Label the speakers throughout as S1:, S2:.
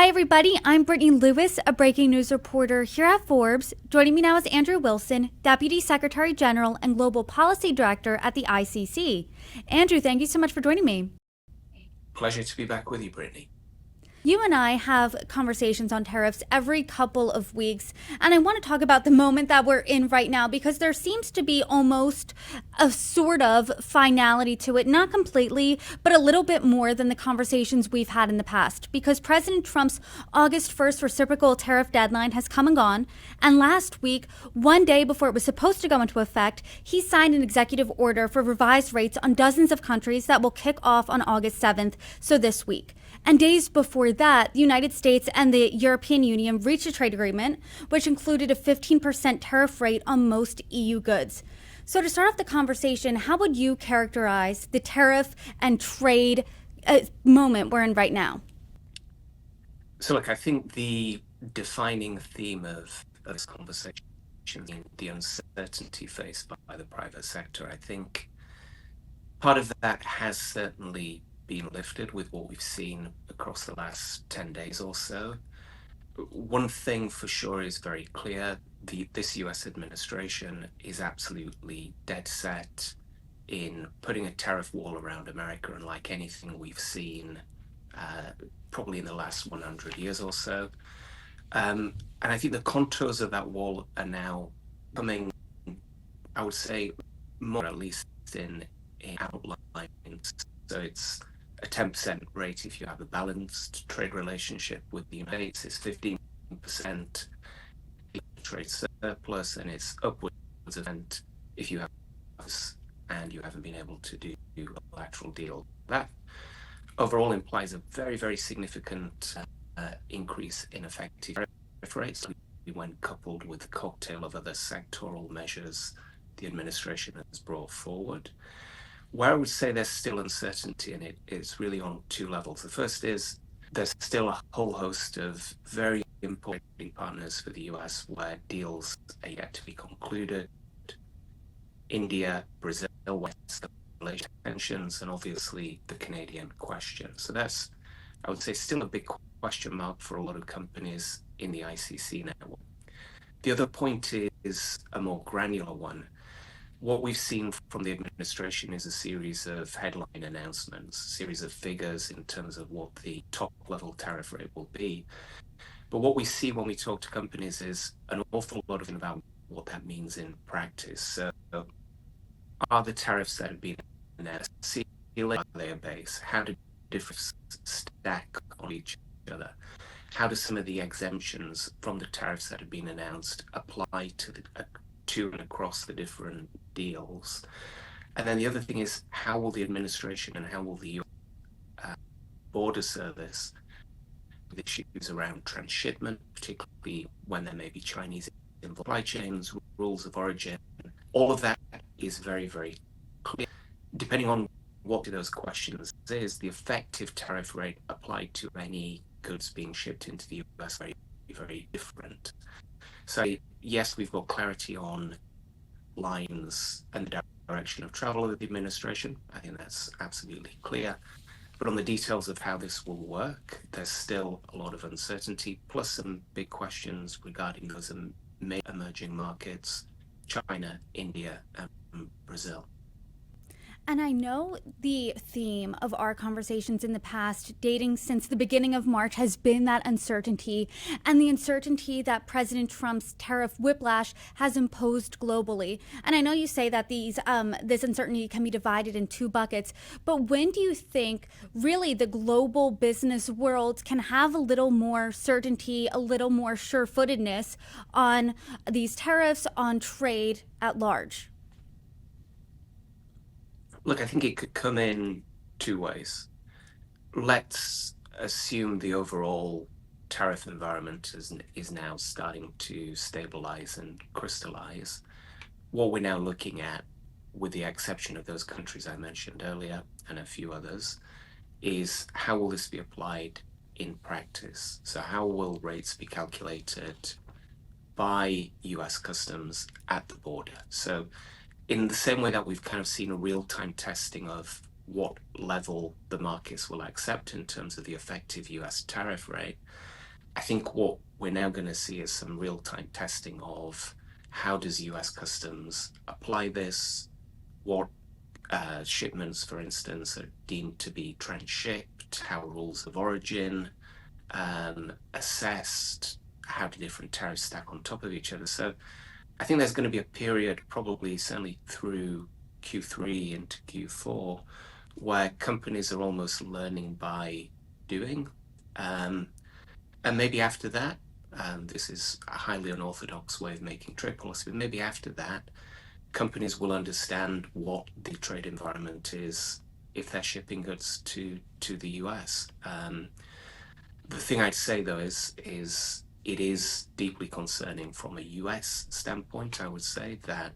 S1: Hi, everybody. I'm Brittany Lewis, a breaking news reporter here at Forbes. Joining me now is Andrew Wilson, Deputy Secretary General and Global Policy Director at the ICC. Andrew, thank you so much for joining me.
S2: Pleasure to be back with you, Brittany.
S1: You and I have conversations on tariffs every couple of weeks, and I want to talk about the moment that we're in right now because there seems to be almost a sort of finality to it, not completely, but a little bit more than the conversations we've had in the past, because President Trump's August 1st reciprocal tariff deadline has come and gone, and last week, one day before it was supposed to go into effect, he signed an executive order for revised rates on dozens of countries that will kick off on August 7th, so this week. And days before that, the United States and the European Union reached a trade agreement, which included a 15% tariff rate on most EU goods. So to start off the conversation, how would you characterize the tariff and trade moment we're in right now?
S2: So look, I think the defining theme of this conversation is the uncertainty faced by the private sector. I think part of that has certainly been lifted with what we've seen across the last 10 days or so. One thing for sure is very clear. This US administration is absolutely dead set in putting a tariff wall around America, unlike anything we've seen probably in the last 100 years or so. And I think the contours of that wall are now coming, I would say, more at least in outlines. So it's a 10% rate if you have a balanced trade relationship with the United States, it's 15% trade surplus, and it's upwards of 10% if you have and you haven't been able to do a bilateral deal. That overall implies a very, very significant increase in effective tariff rates when coupled with the cocktail of other sectoral measures the administration has brought forward. Where I would say there's still uncertainty in it is really on two levels. The first is there's still a whole host of very important partners for the US where deals are yet to be concluded. India, Brazil, West Malaysia tensions, and obviously the Canadian question. So that's, I would say, still a big question mark for a lot of companies in the ICC network. The other point is a more granular one. What we've seen from the administration is a series of headline announcements, a series of figures in terms of what the top level tariff rate will be. But what we see when we talk to companies is an awful lot of about what that means in practice. So are the tariffs that have been announced, are they a base? How do different stack on each other? How do some of the exemptions from the tariffs that have been announced apply to and across the different deals? And then the other thing is, how will the administration and how will the border service with issues around transshipment, particularly when there may be Chinese in supply chains, rules of origin? All of that is very, very clear. Depending on what those questions is, the effective tariff rate applied to any goods being shipped into the US very, very different. So yes, we've got clarity on lines and the direction of travel of the administration. I think that's absolutely clear. But on the details of how this will work, there's still a lot of uncertainty, plus some big questions regarding those emerging markets, China, India, and Brazil.
S1: And I know the theme of our conversations in the past, dating since the beginning of March, has been that uncertainty and the uncertainty that President Trump's tariff whiplash has imposed globally. And I know you say that this uncertainty can be divided in two buckets, but when do you think really the global business world can have a little more certainty, a little more sure-footedness on these tariffs, on trade at large?
S2: Look, I think it could come in two ways. Let's assume the overall tariff environment is now starting to stabilize and crystallize. What we're now looking at, with the exception of those countries I mentioned earlier and a few others, is how will this be applied in practice? So how will rates be calculated by US customs at the border? So in the same way that we've kind of seen a real-time testing of what level the markets will accept in terms of the effective US tariff rate, I think what we're now going to see is some real-time testing of how does US customs apply this, what shipments, for instance, are deemed to be transshipped, how rules of origin assessed, how do different tariffs stack on top of each other. So I think there's going to be a period, probably certainly through Q3 into Q4, where companies are almost learning by doing. Um, and maybe after that, this is a highly unorthodox way of making trade policy, but maybe after that, companies will understand what the trade environment is if they're shipping goods to the US. The thing I'd say though is it is deeply concerning from a US standpoint. I would say that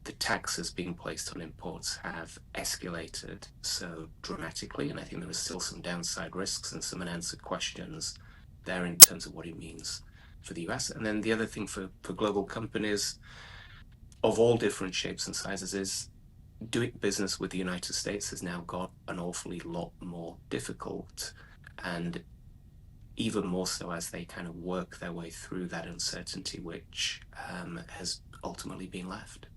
S2: the taxes being placed on imports have escalated so dramatically, and I think there are still some downside risks and some unanswered questions there in terms of what it means for the US. And then the other thing for global companies of all different shapes and sizes is doing business with the United States has now got an awfully lot more difficult, and even more so as they kind of work their way through that uncertainty, which has ultimately been left.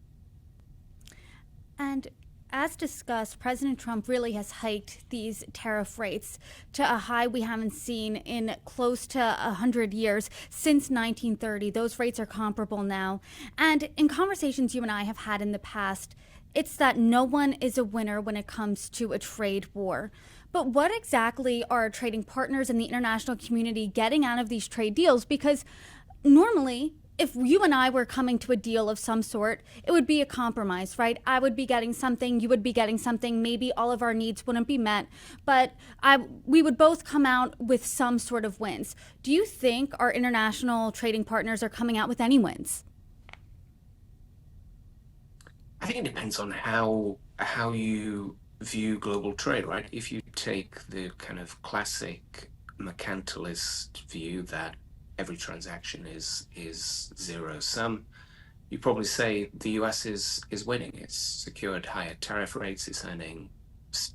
S1: And as discussed, President Trump really has hiked these tariff rates to a high we haven't seen in close to 100 years since 1930. Those rates are comparable now. And in conversations you and I have had in the past, it's that no one is a winner when it comes to a trade war. But what exactly are trading partners in the international community getting out of these trade deals? Because normally, if you and I were coming to a deal of some sort, it would be a compromise, right? I would be getting something, you would be getting something, maybe all of our needs wouldn't be met, but we would both come out with some sort of wins. Do you think our international trading partners are coming out with any wins?
S2: I think it depends on how you view global trade, right? If you take the kind of classic mercantilist view that every transaction is zero sum, you probably say the US is winning. It's secured higher tariff rates. It's earning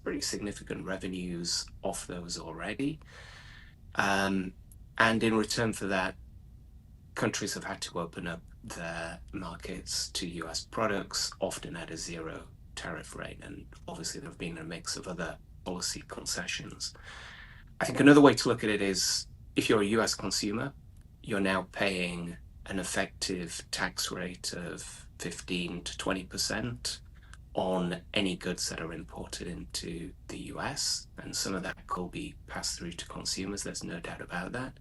S2: pretty significant revenues off those already. Um, and in return for that, countries have had to open up their markets to US products, often at a zero tariff rate. And obviously, there have been a mix of other policy concessions. I think another way to look at it is if you're a US consumer, you're now paying an effective tax rate of 15 to 20% on any goods that are imported into the US. And some of that will be passed through to consumers. There's no doubt about that.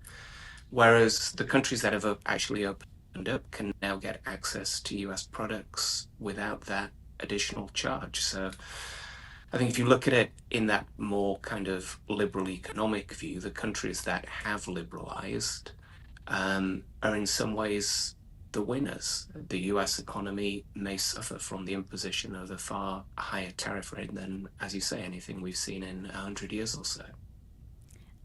S2: Whereas the countries that have actually opened up can now get access to US products without that additional charge. So I think if you look at it in that more kind of liberal economic view, the countries that have liberalized are in some ways the winners. The US economy may suffer from the imposition of a far higher tariff rate than, as you say, anything we've seen in 100 years or so.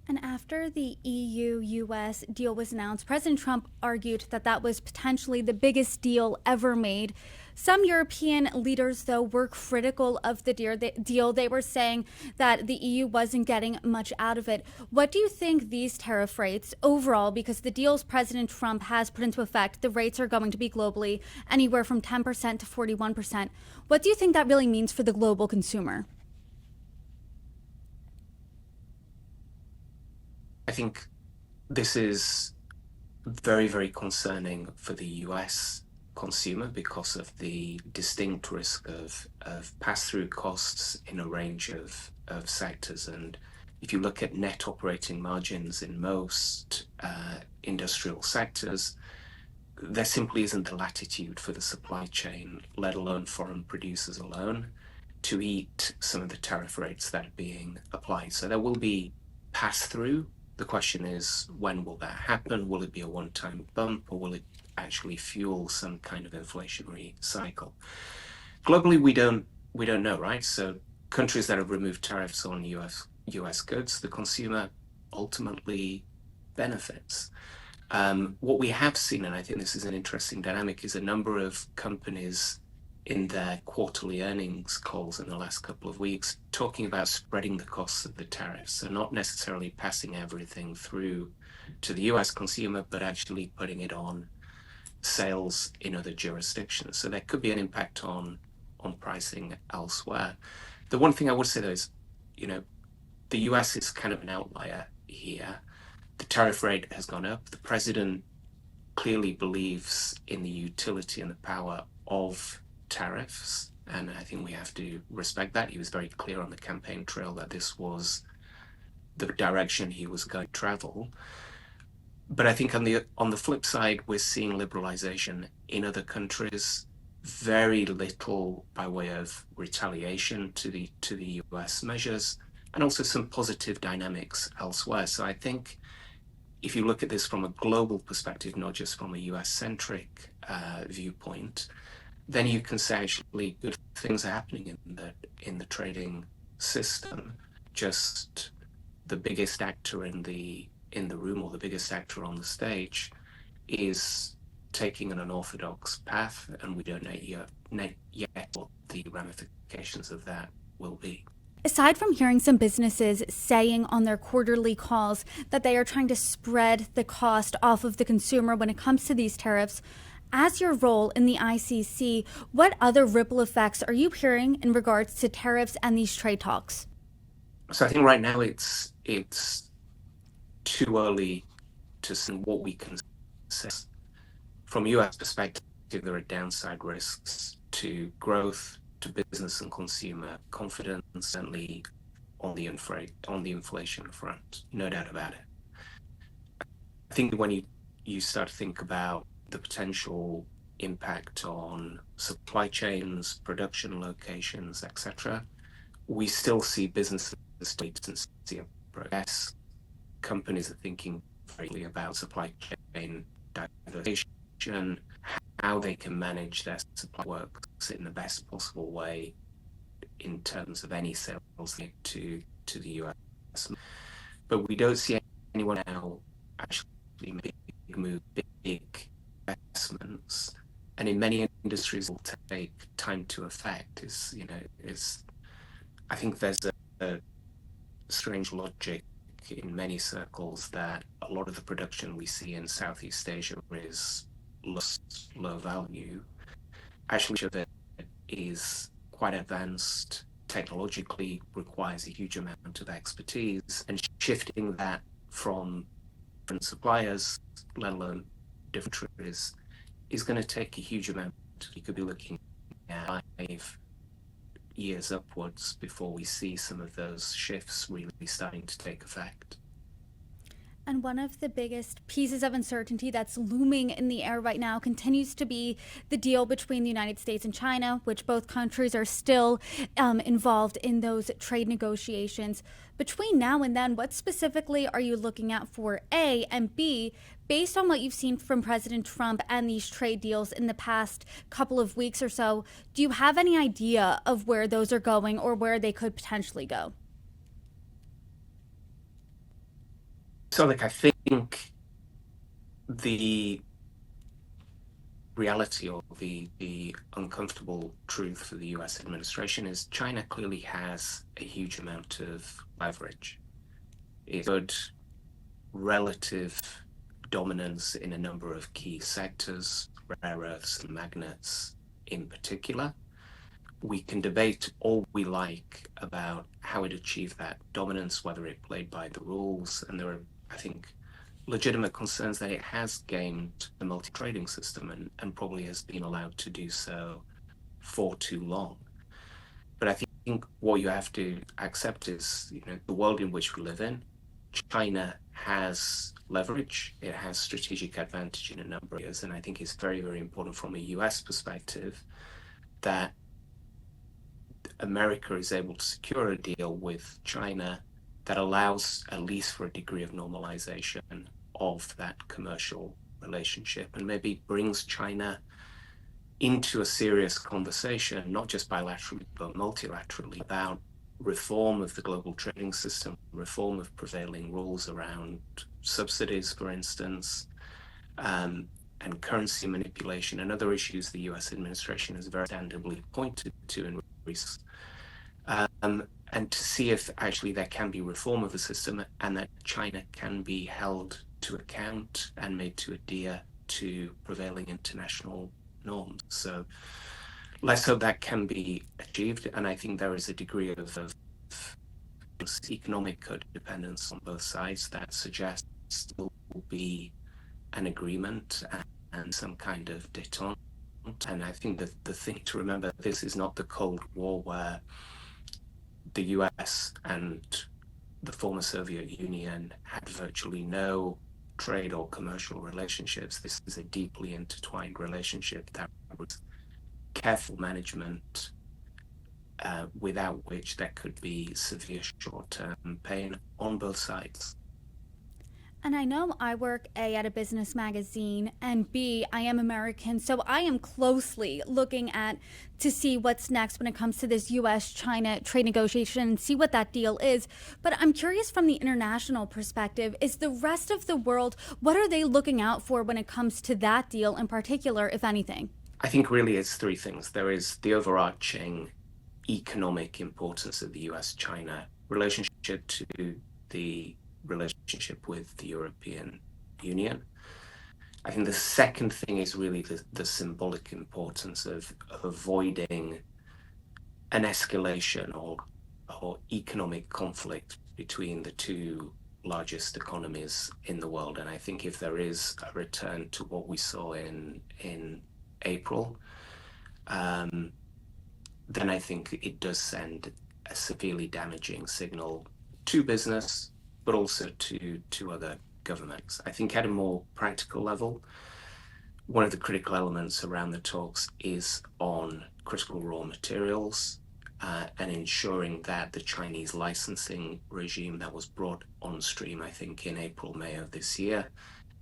S1: And after the EU US deal was announced, President Trump argued that that was potentially the biggest deal ever made. Some European leaders, though, were critical of the deal. They were saying that the EU wasn't getting much out of it. What do you think these tariff rates overall, because the deals President Trump has put into effect, the rates are going to be globally anywhere from 10% to 41%. What do you think that really means for the global consumer?
S2: I think this is very, very concerning for the US consumer because of the distinct risk of pass-through costs in a range of sectors. And if you look at net operating margins in most industrial sectors, there simply isn't the latitude for the supply chain, let alone foreign producers alone, to eat some of the tariff rates that are being applied. So there will be pass-through. The question is, when will that happen? Will it be a one-time bump, or will it actually fuel some kind of inflationary cycle? Globally, we don't know, right? So countries that have removed tariffs on US goods, the consumer ultimately benefits. What we have seen, and I think this is an interesting dynamic, is a number of companies in their quarterly earnings calls in the last couple of weeks, talking about spreading the costs of the tariffs. So not necessarily passing everything through to the US consumer, but actually putting it on sales in other jurisdictions. So there could be an impact on pricing elsewhere. The one thing I would say though is, the US is kind of an outlier here. The tariff rate has gone up. The president clearly believes in the utility and the power of tariffs, and I think we have to respect that. He was very clear on the campaign trail that this was the direction he was going to travel. But I think on the flip side, we're seeing liberalization in other countries, very little by way of retaliation to the US measures, and also some positive dynamics elsewhere. So I think if you look at this from a global perspective, not just from a US-centric viewpoint, then you can say actually good things are happening in the trading system. Just the biggest actor in the room, or the biggest actor on the stage, is taking an unorthodox path, and we don't know yet what the ramifications of that will be.
S1: Aside from hearing some businesses saying on their quarterly calls that they are trying to spread the cost off of the consumer when it comes to these tariffs, as your role in the ICC, what other ripple effects are you hearing in regards to tariffs and these trade talks?
S2: So I think right now it's too early to see what we can say. From a US perspective, there are downside risks to growth, to business and consumer confidence, certainly on the inflation front, no doubt about it. I think when you start to think about the potential impact on supply chains, production locations, etc., we still see businesses see a progress. Companies are thinking very about supply chain diversification, how they can manage their supply works in the best possible way in terms of any sales to the US. But we don't see anyone now actually make big investments, and in many industries will take time to affect. I think there's a strange logic in many circles that a lot of the production we see in Southeast Asia is low value. Actually, much of it is quite advanced technologically, requires a huge amount of expertise, and shifting that from different suppliers, let alone different countries, is going to take a huge amount. You could be looking at 5 years upwards before we see some of those shifts really starting to take effect.
S1: And one of the biggest pieces of uncertainty that's looming in the air right now continues to be the deal between the United States and China, which both countries are still involved in those trade negotiations. Between now and then, what specifically are you looking at for A, and B, based on what you've seen from President Trump and these trade deals in the past couple of weeks or so, do you have any idea of where those are going or where they could potentially go?
S2: So, I think the reality, or the uncomfortable truth for the US administration, is China clearly has a huge amount of leverage. It's good relative dominance in a number of key sectors, rare earths and magnets in particular. We can debate all we like about how it achieved that dominance, whether it played by the rules, and there are, I think, legitimate concerns that it has gamed the multi-trading system and probably has been allowed to do so for too long. But I think what you have to accept is, the world in which we live in. China has leverage, it has strategic advantage in a number of areas, and I think it's very, very important from a US perspective that America is able to secure a deal with China that allows at least for a degree of normalization of that commercial relationship, and maybe brings China into a serious conversation, not just bilaterally, but multilaterally, about reform of the global trading system, reform of prevailing rules around subsidies, for instance, and currency manipulation and other issues the US administration has very understandably pointed to in recent, and to see if actually there can be reform of the system and that China can be held to account and made to adhere to prevailing international norms. So let's hope that can be achieved. And I think there is a degree of economic codependence on both sides that suggests there will be an agreement and some kind of détente. And I think that the thing to remember, this is not the Cold War where the US and the former Soviet Union had virtually no trade or commercial relationships. This is a deeply intertwined relationship that was careful management, without which there could be severe short-term pain on both sides.
S1: And I know I work A, at a business magazine, and B, I am American, so I am closely looking at to see what's next when it comes to this US-China trade negotiation and see what that deal is. But I'm curious from the international perspective, is the rest of the world, what are they looking out for when it comes to that deal in particular, if anything?
S2: I think really it's three things. There is the overarching economic importance of the US-China relationship to the relationship with the European Union. I think the second thing is really the symbolic importance of avoiding an escalation or economic conflict between the two largest economies in the world. And I think if there is a return to what we saw in April, then I think it does send a severely damaging signal to business, but also to other governments. I think at a more practical level, one of the critical elements around the talks is on critical raw materials, and ensuring that the Chinese licensing regime that was brought on stream, I think, in April, May of this year,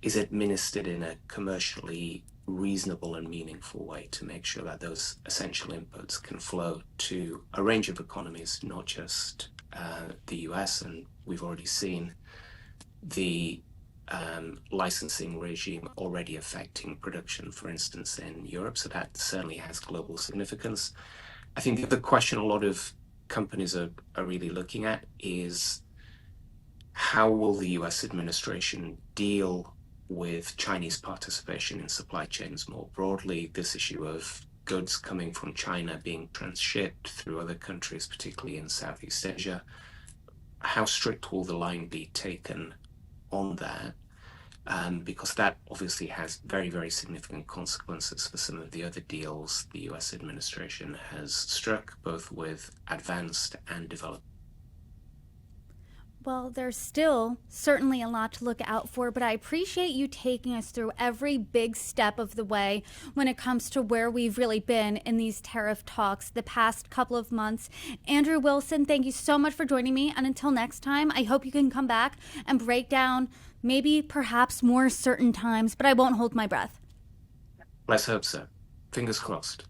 S2: is administered in a commercially reasonable and meaningful way to make sure that those essential inputs can flow to a range of economies, not just the US. And we've already seen the licensing regime already affecting production, for instance, in Europe. So that certainly has global significance. I think the question a lot of companies are really looking at is how will the US administration deal with Chinese participation in supply chains more broadly, this issue of goods coming from China being transshipped through other countries, particularly in Southeast Asia. How strict will the line be taken on that? Because that obviously has very, very significant consequences for some of the other deals the US administration has struck, both with advanced and developed.
S1: Well, there's still certainly a lot to look out for, but I appreciate you taking us through every big step of the way when it comes to where we've really been in these tariff talks the past couple of months. Andrew Wilson, thank you so much for joining me. And until next time, I hope you can come back and break down maybe perhaps more certain times, but I won't hold my breath.
S2: Let's hope so. Fingers crossed.